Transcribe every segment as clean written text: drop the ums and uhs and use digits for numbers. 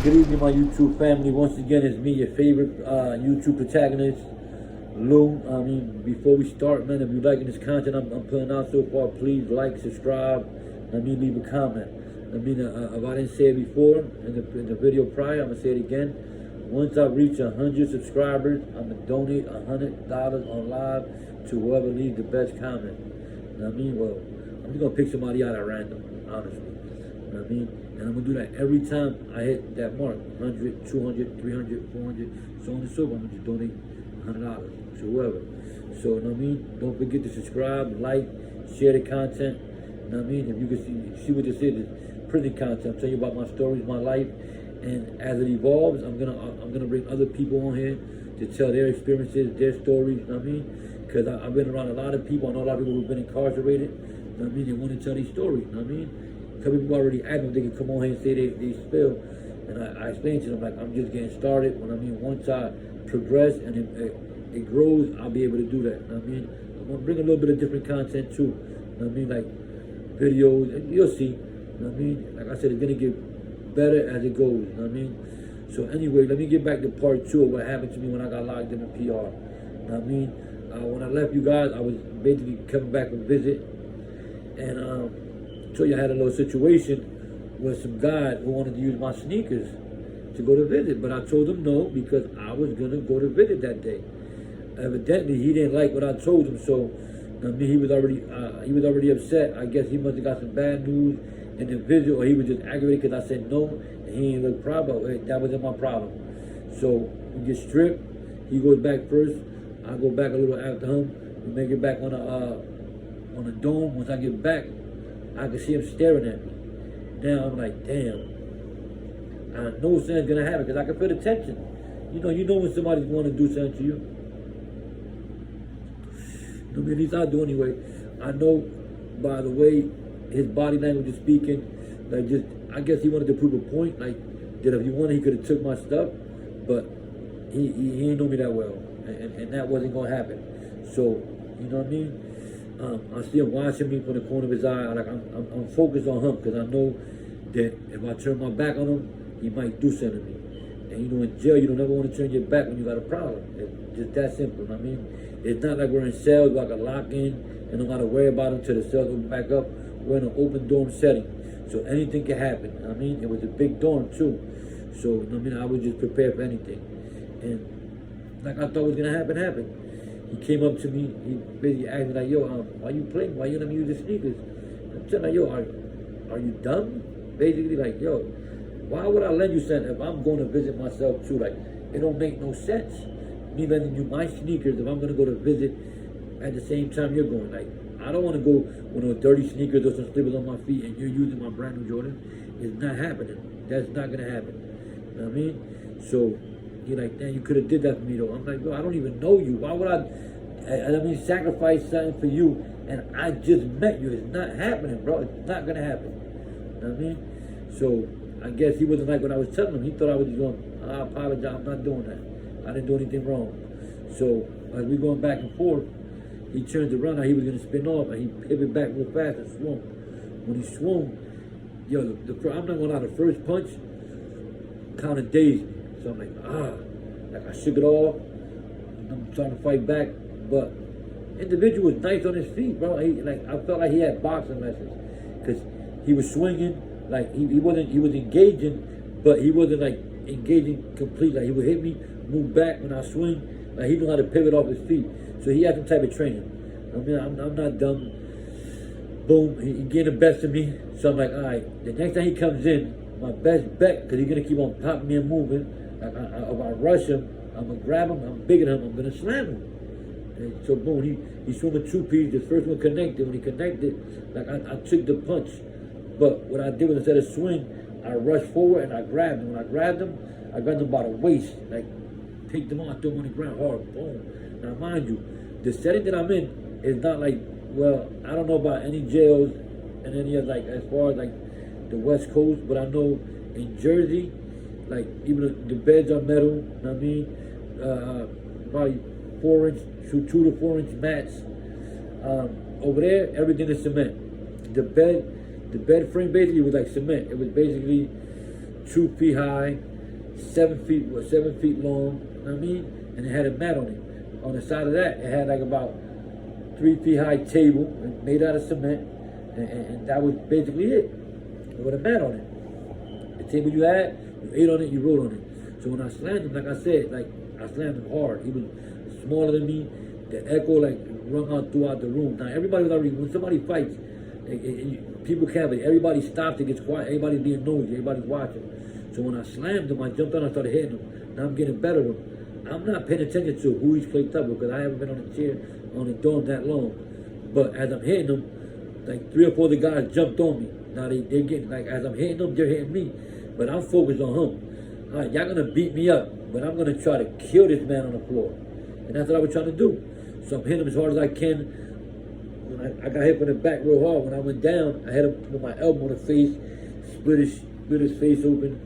Good evening, my YouTube family. Once again, it's me, your favorite YouTube protagonist, Lou. Before we start, man, if you're liking this content I'm putting out so far, please like, subscribe, leave a comment. If I didn't say it before in the video prior, I'm gonna say it again. Once I reach 100 subscribers, I'm gonna donate $100 on live to whoever leaves the best comment. Well, I'm just gonna pick somebody out at random, honestly. And I'm gonna do that every time I hit that mark, 100, 200, 300, 400, so on and so forth. I'm gonna just donate $100 to whoever. So, don't forget to subscribe, like, share the content. If you can see what this is prison content. I'm telling you about my stories, my life, and as it evolves, I'm gonna bring other people on here to tell their experiences, their stories. Because I've been around a lot of people. I know a lot of people who've been incarcerated. They want to tell these stories. Some people already asked me if they can come on here and say they spill, and I explained to them, like, I'm just getting started. Once I progress and it grows, I'll be able to do that. I'm gonna bring a little bit of different content too. Like videos, and you'll see. Like I said, it's gonna get better as it goes. So anyway, let me get back to part 2 of what happened to me when I got locked in the PR. When I left you guys, I was basically coming back from visit, and so I had a little situation with some guy who wanted to use my sneakers to go to visit, but I told him no because I was gonna go to visit that day. Evidently, he didn't like what I told him, so he was already upset. I guess he must have got some bad news in the visit, or he was just aggravated because I said no, and he didn't look proud. That wasn't my problem. So we get stripped. He goes back first. I go back a little after him. We make it back on the dome. Once I get back, I can see him staring at me. Now I'm like, damn. I know something's gonna happen because I can feel the tension. You know when somebody's going to do something to you. At least I do anyway. I know by the way his body language is speaking. I guess he wanted to prove a point. Like, that if he wanted, he could have took my stuff, but he didn't know me that well, and that wasn't gonna happen. So, you know what I mean? I see him watching me from the corner of his eye. I'm focused on him because I know that if I turn my back on him, he might do something to me. And in jail, you don't ever want to turn your back when you got a problem. It's just that simple. It's not like we're in cells where I can lock in and don't got to worry about them till the cells open back up. We're in an open dorm setting, so anything can happen. It was a big dorm too, so I was just prepared for anything. And like I thought was gonna happen, happened. He came up to me. He basically asked me like, "Yo, why you playing? Why you let me use the sneakers?" I'm telling him, "Yo, are you dumb?" Basically, like, "Yo, why would I lend you something if I'm going to visit myself too? Like, it don't make no sense. Me lending you my sneakers if I'm gonna go to visit at the same time you're going. Like, I don't want to go with no dirty sneakers or some slippers on my feet and you're using my brand new Jordan. It's not happening. That's not gonna happen." You know what I mean? So you're like, "Damn, you could have did that for me though." I'm like, "Bro, I don't even know you. Why would I sacrifice something for you and I just met you?" It's not happening, bro. It's not gonna happen. You know what I mean? So I guess he wasn't like what I was telling him. He thought I was just going, "I apologize, I'm not doing that. I didn't do anything wrong." So as we going back and forth, he turns around. Now he was gonna spin off, and he pivoted back real fast and swung. When he swung, yo, I'm not gonna lie, the first punch kind of dazed me. So I'm like, like I shook it off. I'm trying to fight back, but individual was nice on his feet, bro. I felt like he had boxing lessons because he was swinging. Like he was engaging, but he wasn't like engaging completely. Like he would hit me, move back when I swing. Like he knew how to pivot off his feet. So he had some type of training. I'm not dumb. Boom, he getting the best of me. So I'm like, all right, the next time he comes in, my best bet, because he's gonna keep on popping me and moving. Like if I rush him, I'm gonna grab him, I'm bigger than him, I'm gonna slam him. And so boom, he swung a 2-piece. The first one connected. When he connected, like I took the punch. But what I did was, instead of swing, I rushed forward and I grabbed him. When I grabbed him by the waist, like picked him on, threw him on the ground hard, boom. Now mind you, the setting that I'm in is not like, well, I don't know about any jails and any other, like, as far as like the West Coast, but I know in Jersey, like even the beds are metal, you know what I mean? Probably 2 to 4 inch mats. Over there, everything is cement. The bed frame basically was like cement. It was basically 2 feet high, 7 feet long, you know what I mean? And it had a mat on it. On the side of that, it had like about 3 feet high table made out of cement, and that was basically it. With a mat on it. The table you had, you ate on it, you wrote on it. So when I slammed him, like I said, like I slammed him hard. He was smaller than me. The echo like rung out throughout the room. Now everybody was already, when somebody fights, people can't, but everybody stops, it gets quiet, everybody's being nosy, everybody's watching. So when I slammed him, I jumped on and started hitting him. Now I'm getting better with him. I'm not paying attention to who he's clicked up with because I haven't been on a chair on the dorm that long. But as I'm hitting him, like 3 or 4 of the guys jumped on me. Now they get like, as I'm hitting them, they're hitting me. But I'm focused on him. All right, y'all gonna beat me up, but I'm gonna try to kill this man on the floor. And that's what I was trying to do. So I'm hitting him as hard as I can. When I got hit from the back real hard. When I went down, I hit him with my elbow in the face, split his face open.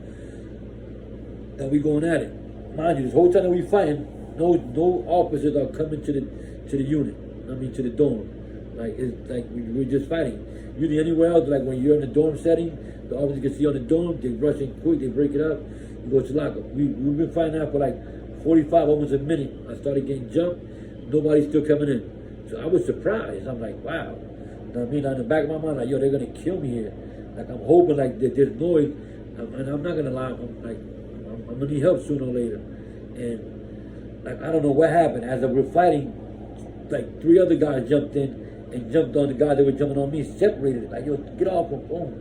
And we going at it. Mind you, this whole time that we fighting, no officers are coming to the unit. I mean to the dorm. Like it's like we're just fighting. Usually anywhere else, like when you're in a dorm setting, the officers can see on the dorm, they rush in quick, they break it up, you go to lock up. We've been fighting out for like 45, almost a minute. I started getting jumped, nobody's still coming in. So I was surprised. I'm like, wow. You know what I mean? In the back of my mind, like, yo, they're gonna kill me here. Like I'm hoping like that there's noise, and I'm not gonna lie, I'm gonna need help sooner or later. And like I don't know what happened. As we're fighting, like 3 other guys jumped in and jumped on the guy that was jumping on me, separated it. Like, yo, get off my phone.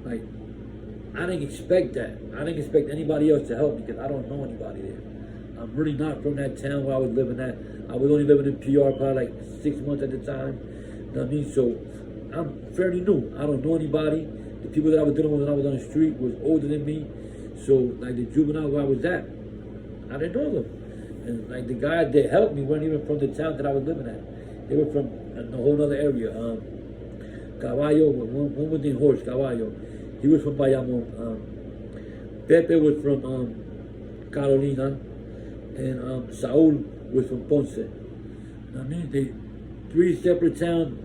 Like, I didn't expect that. I didn't expect anybody else to help me because I don't know anybody there. I'm really not from that town where I was living at. I was only living in PR probably like 6 months at the time. You know what I mean? So I'm fairly new. I don't know anybody. The people that I was dealing with when I was on the street was older than me. So like the juvenile where I was at, I didn't know them. And like the guys that helped me weren't even from the town that I was living at. They were from a whole other area. Caballo, one was named Horse, Caballo. He was from Bayamon. Pepe was from Carolina. And Saul was from Ponce. I mean, they 3 separate towns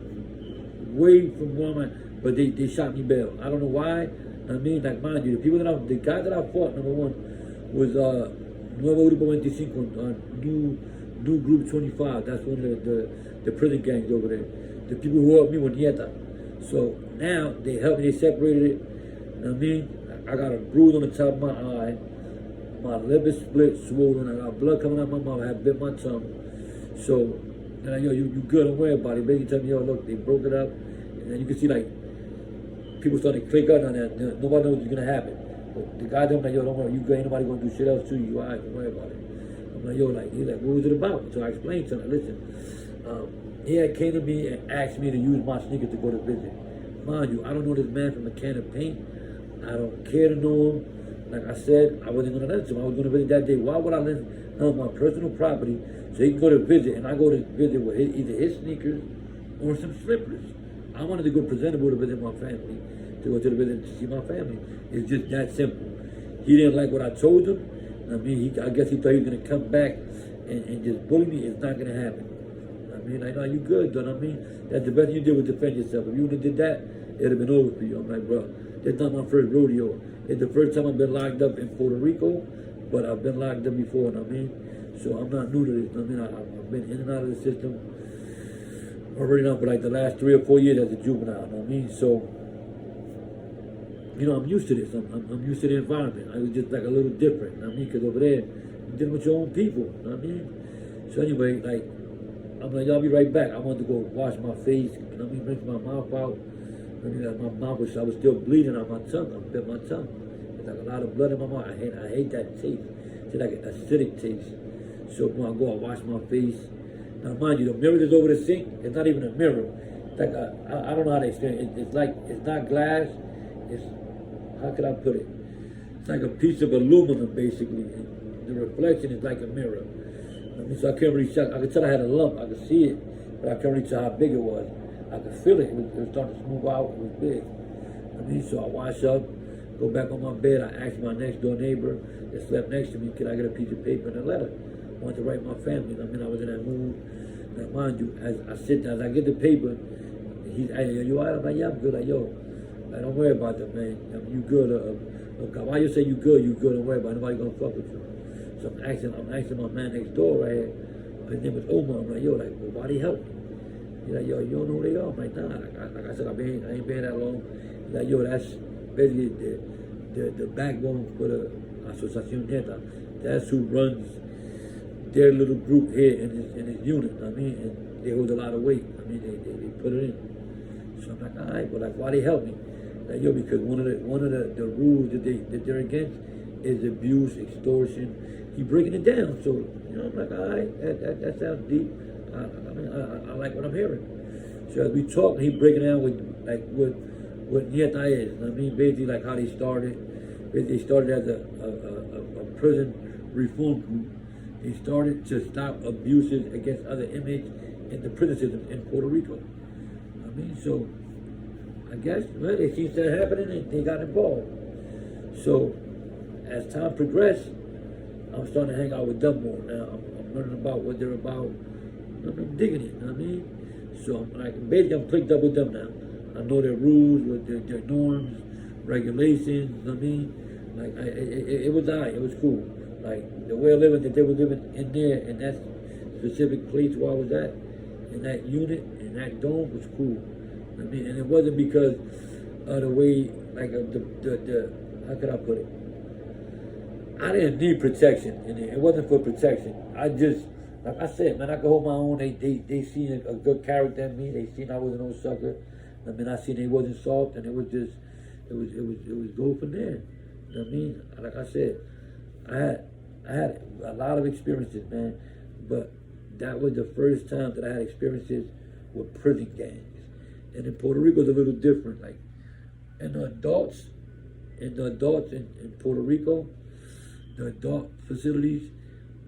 way from where I'm at, but they shot me bail. I don't know why. I mean, like mind you, the guy that I fought, number one, was Nuevo Grupo 25, new Group 25. That's one of the prison gangs over there. The people who helped me were Nieta. So now they helped me, they separated it. You know what I mean? I got a bruise on the top of my eye. My lip is split, swollen. I got blood coming out of my mouth. I had bit my tongue. So, they're like, yo, you good, don't worry about it. Basically tell me, yo, look, they broke it up. And then you can see, like, people starting to click out on that. Nobody knows what's going to happen. But the guy, them like, yo, don't worry, you good, ain't nobody going to do shit else to you. All right, don't worry about it. I'm like, yo, like, he's like, what was it about? So I explained to him, listen, he had came to me and asked me to use my sneakers to go to visit. Mind you, I don't know this man from a can of paint. I don't care to know him. Like I said, I wasn't going to listen to him. I was going to visit that day. Why would I listen on my personal property so he can go to visit and I go to visit with either his sneakers or some slippers? I wanted to go presentable to visit my family, to go to the visit to see my family. It's just that simple. He didn't like what I told him. I mean, I guess he thought he was going to come back and just bully me. It's not going to happen. I mean, like, no, you good, though. I mean, that's the best you did was defend yourself. If you would have did that, it would have been over for you. I'm like, bro, that's not my first rodeo. It's the first time I've been locked up in Puerto Rico, but I've been locked up before, you know what I mean? So I'm not new to this. I mean, I've been in and out of the system already now for like the last 3 or 4 years as a juvenile, you know what I mean? So, you know, I'm used to this. I'm used to the environment. I was just like a little different, you know what I mean? Because over there, you're dealing with your own people, you know what I mean? So anyway, like, I'm like, y'all be right back. I wanted to go wash my face, you know what I mean? Rinse my mouth out. I mean, like my mouth I was still bleeding on my tongue. I bit my tongue. There's like a lot of blood in my mouth. I hate that taste. It's like an acidic taste. So when I go, I wash my face. Now, mind you, the mirror that's over the sink, it's not even a mirror. It's like I don't know how to explain it. It's like, it's not glass. It's, how could I put it? It's like a piece of aluminum, basically. And the reflection is like a mirror. I mean, so I can't really tell. I could tell I had a lump. I could see it, but I can't really tell how big it was. I could feel it. It was starting to move out. It was big. I mean, so I wash up, go back on my bed. I asked my next door neighbor that slept next to me, could I get a piece of paper and a letter? I wanted to write my family. I mean, I was in that mood. Now, mind you, as I sit down, as I get the paper, he's, hey, you all right? I'm like, yeah, I'm good. Like, yo, like, don't worry about that, man. I mean, you good. If caballo say you good, don't worry about nobody gonna fuck with you. So I'm asking my man next door right here. His name was Omar. I'm like, yo, like, well, why they help me? He's like, yo, you don't know who they are? I'm like, nah. Like I said, I ain't been that long. He's like, yo, that's basically the backbone for the Asociación Neta. That's who runs their little group here in his unit. I mean, and they hold a lot of weight. I mean, they put it in. So I'm like, all right, but like, why they help me? Like, yo, because one of the rules that they're against is abuse, extortion. He breaking it down. So, you know, I'm like, all right, that sounds deep. I like what I'm hearing. So as we talk, he breaking down what Nieta is. I mean, basically like how they started. They started as a prison reform group. They started to stop abuses against other inmates in the prison system in Puerto Rico. I mean, so I guess, well, they seen that happening and they got involved. So as time progressed, I'm starting to hang out with them more. Now I'm learning about what they're about. I'm digging it, you know what I mean? So I'm clicked up with them now. I know their rules, with their norms, regulations, you know what I mean? Like, it was all right, it was cool. Like, the way of living that they were living in there, in that specific place where I was at, in that unit, in that dome, was cool. I mean, and it wasn't because of the way, like, the how could I put it? I didn't need protection in there. It wasn't for protection. I just, like I said, man, I could hold my own. They seen a good character in me. They seen I wasn't no sucker. I mean, I seen they wasn't soft, and it was just, it was go from there. You know what I mean? Like I said, I had a lot of experiences, man, but that was the first time that I had experiences with prison gangs. And in Puerto Rico, it's a little different. Like, and the adults in Puerto Rico, the adult facilities,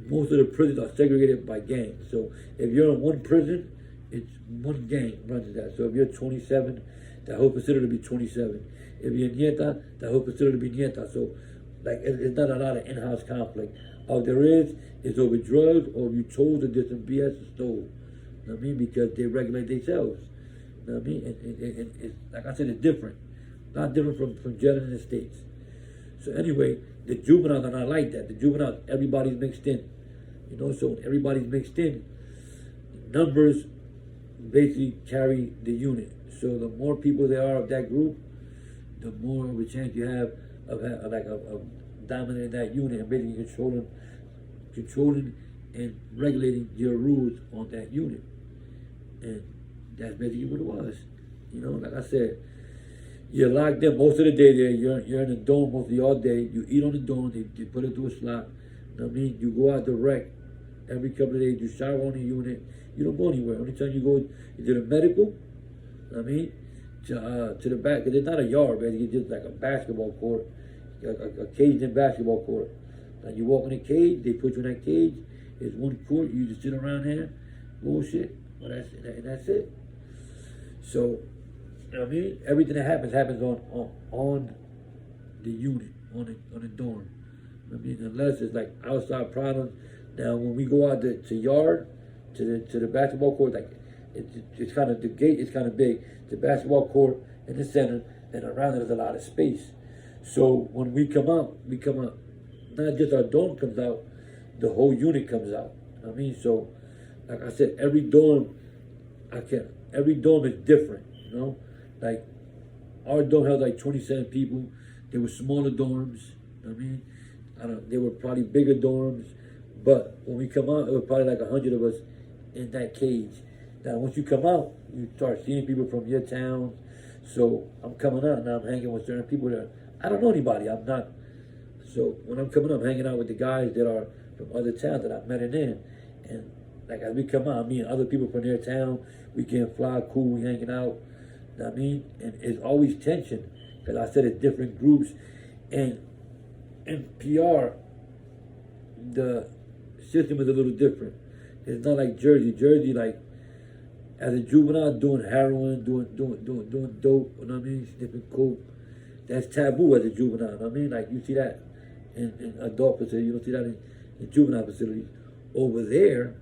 most of the prisons are segregated by gangs. So if you're in one prison, it's one gang runs that. So if you're 27, that whole facility will be 27. If you're Nieta, that whole facility will be Nieta. So, like, it's not a lot of in-house conflict. All there is over drugs, or if you told that there's some BS or stole. You know what I mean? Because they regulate themselves. You know what I mean? It's, like I said, it's different. Not different from jail in the States. So anyway, the juveniles are not like that. The juveniles, everybody's mixed in. You know, so everybody's mixed in. Numbers basically carry the unit. So the more people there are of that group, the more of a chance you have of dominating that unit and basically controlling and regulating your rules on that unit. And that's basically what it was. You know, like I said, you're locked in most of the day there. You're in the dome most of your day. You eat on the dome. They put it through a slot. You know what I mean? You go out direct every couple of days. You shower on the unit. You don't go anywhere. Only time you go is to the medical. You know what I mean? To the back, because it's not a yard, basically. It's just like a basketball court, a caged-in basketball court. Now you walk in a cage. They put you in that cage. It's one court. You just sit around there, bullshit. Well, that's it. So, you know what I mean? Everything that happens on the unit, on the dorm. I mean, unless it's like outside problems. Now, when we go out to yard, to the basketball court, like it's kind of, the gate is kind of big. The basketball court in the center, and around it is a lot of space. So when we come out, not just our dorm comes out, the whole unit comes out. I mean, so like I said, every dorm is different, you know? Like, our dorm held like 27 people. They were smaller dorms, you know what I mean? They were probably bigger dorms, but when we come out, it was probably like 100 of us in that cage. Now, once you come out, you start seeing people from your town. So I'm coming out, now I'm hanging with certain people that I don't know anybody. I'm not. So when I'm coming up, I'm hanging out with the guys that are from other towns that I've met in there. And like as we come out, me and other people from their town, we can fly cool, we hanging out. You know what I mean? And it's always tension, because I said it's different groups. And in PR, the system is a little different. It's not like Jersey. Jersey, like, as a juvenile, doing heroin, doing dope, you know what I mean? Sniffing coke. That's taboo as a juvenile, you know what I mean? Like, you see that in adult facilities, you don't see that in juvenile facilities. Over there,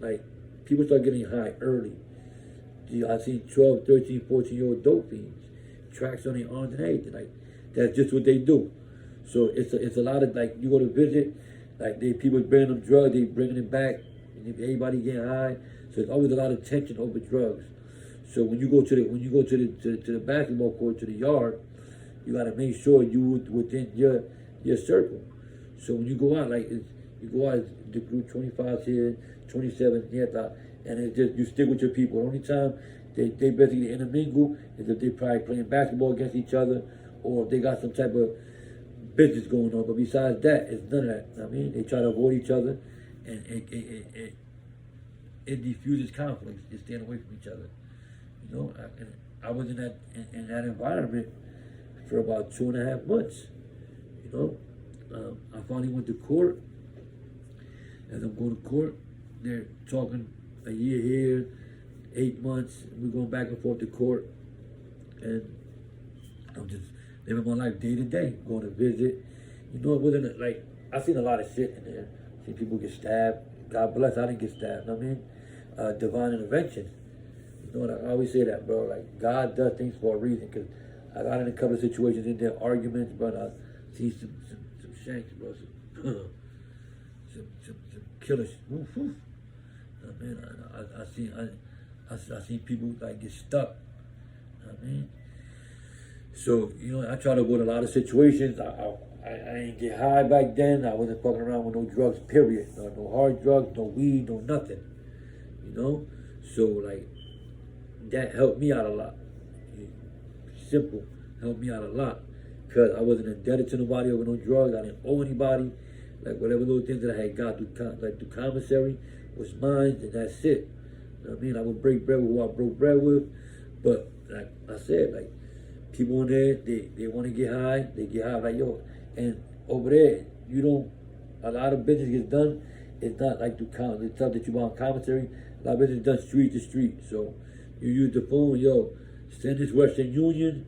like, people start getting high early. I've seen 12, 13, 14-year-old dope fiends, tracks on their arms and everything. Like, that's just what they do. So it's a lot of like you go to visit, like people bringing them drugs, they bringing it back, and everybody getting high. So there's always a lot of tension over drugs. So when you go to the basketball court, to the yard, you got to make sure you within your circle. So when you go out, like you go out, the group 25 here, 27 here, and it's just you stick with your people. The only time they basically intermingle is if they probably playing basketball against each other, or if they got some type of business going on. But besides that, it's none of that. I mean, they try to avoid each other, and it diffuses conflicts. It's staying away from each other. You know, I was in that environment for about 2.5 months. You know, I finally went to court. As I'm going to court, they're talking a year here, 8 months. We're going back and forth to court, and I'm just living my life day to day, going to visit. You know, it wasn't like I seen a lot of shit in there. Seen people get stabbed. God bless, I didn't get stabbed. I mean, divine intervention. You know what? I always say that, bro. Like God does things for a reason. Cause I got in a couple of situations in there, arguments, but I see some shanks, bro. Some killers. Oof, oof. I mean, I seen people like get stuck. I mean, so you know, I try to avoid a lot of situations. I ain't get high back then. I wasn't fucking around with no drugs. Period. No hard drugs, no weed, no nothing. You know, so like that helped me out a lot. Simple, helped me out a lot because I wasn't indebted to nobody over no drugs. I didn't owe anybody. Like whatever little things that I had got through commissary was mine, and that's it. You know what I mean? I would break bread with who I broke bread with, but like I said, like people in there, they want to get high. They get high like yo, and over there, you don't. A lot of business gets done. It's not like the stuff that you buy on commissary. A lot of business is done street to street. So you use the phone, yo, send this Western Union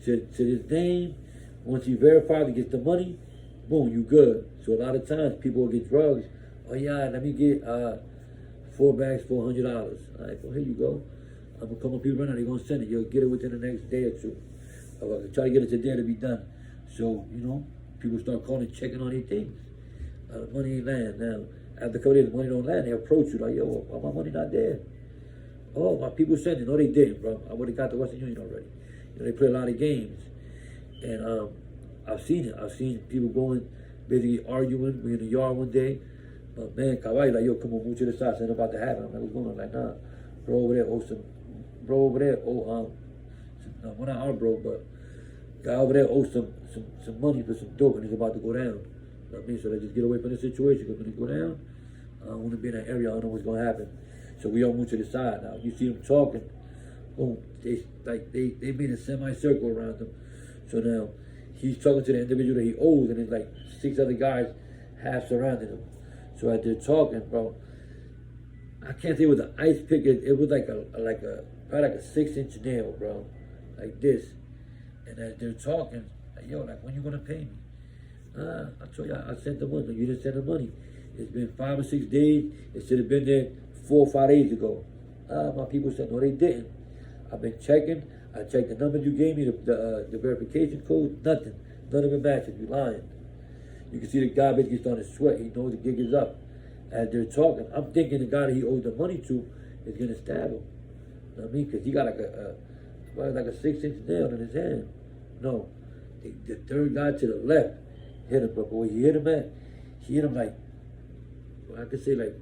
to this name. Once you verify to get the money, boom, you good. So a lot of times people will get drugs. Oh yeah, let me get 4 bags for $100. All right, well here you go. I'm gonna come up here right now. They're gonna send it. You'll get it within the next day or two. Try to get it today to be done. So you know, people start calling, checking on these things. Money ain't land now. After a couple days, the money don't land. They approach you like, yo, why my money not there? Oh, my people sent it. No, they didn't, bro. I would have got the Western Union already. You know, they play a lot of games, and I've seen it. I've seen people going, basically arguing. We're in the yard one day. Man, Kawhi like, yo, come on, move to the side. Something about to happen. I'm like, what's going on? Like, nah, bro over there owe no, we're not our bro, but guy over there owes some money for some dope, and he's about to go down. You know what I mean? So they just get away from the situation, because when they go down, I don't want to be in that area. I don't know what's gonna happen. So we all move to the side now. You see them talking, boom. They made a semicircle around them. So now he's talking to the individual that he owes, and there's like 6 other guys half surrounding him. So as they're talking, bro, I can't say it was an ice pick. It was probably like a 6-inch nail, bro, like this. And as they're talking, like, yo, like, when you gonna pay me? I told you I sent the money. No, you didn't send the money. It's been 5 or 6 days. It should have been there 4 or 5 days ago. My people said, no, they didn't. I've been checking. I checked the number you gave me, the verification code, nothing. None of it matches. You lying. You can see the guy basically starting to sweat. He knows the gig is up. As they're talking, I'm thinking the guy that he owes the money to is gonna stab him. You know what I mean? Because he got like a 6-inch nail in his hand. No, the third guy to the left hit him, but where he hit him at, he hit him like, well, I could say like,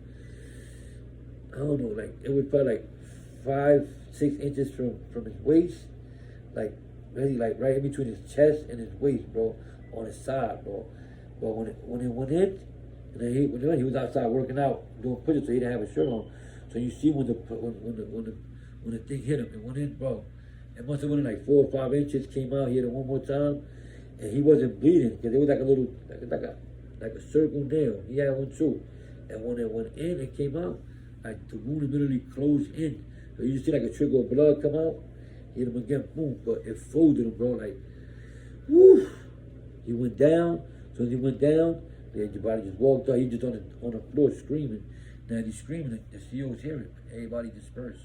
I don't know, like it was probably like 5-6 inches from his waist, like really like right in between his chest and his waist, bro, on his side, bro. But when it went in, and then he was outside working out, doing push-ups, so he didn't have a shirt on. So you see when the thing hit him, it went in, bro. It must have went in like 4 or 5 inches. Came out, he hit it one more time, and he wasn't bleeding because it was like a little, like a circle nail. He had one too, and when it went in, it came out. Like the wound immediately closed in. So you just see like a trickle of blood come out. Hit him again, boom, but it folded him, bro. Like, whoo. He went down. So as he went down, the body just walked out. He just on the floor screaming. Now as he's screaming, the CO's hearing. Everybody dispersed.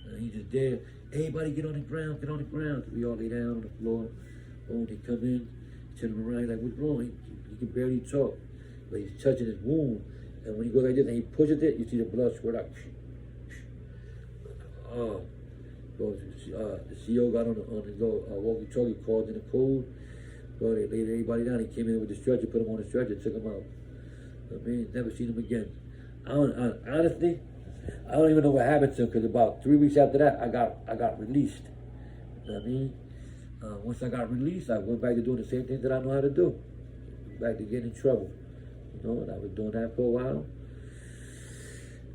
And he just there. Everybody get on the ground, get on the ground. So we all lay down on the floor. Boom, they come in, Turn him around, like, what's wrong? He can barely talk, but he's touching his wound. And when he goes like this and he pushes it, you see the blood squirt out. Oh, bro, the CEO got on his little walkie-talkie, called in the code. Bro, they laid everybody down. He came in with the stretcher, put him on the stretcher, took him out. I mean, never seen him again. Honestly, I don't even know what happened to him, because about 3 weeks after that, I got released. You know what I mean? Once I got released, I went back to doing the same thing that I know how to do. Back to getting in trouble. You know, and I was doing that for a while.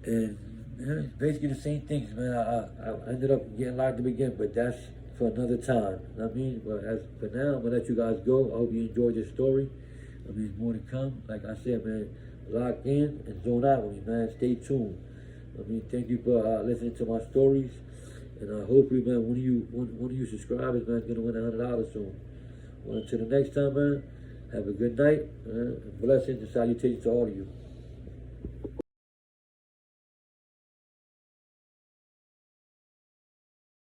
And man, basically the same things, man. I ended up getting locked up again, but that's for another time. You know what I mean? But as for now, I'm gonna let you guys go. I hope you enjoyed this story. I mean, there's more to come. Like I said, man, lock in and zone out with me, man. Stay tuned. I mean, thank you for listening to my stories. And hopefully, man, one of you subscribers, man, is gonna win $100 soon. Well, until the next time, man, have a good night, man. Blessings and salutations to all of you.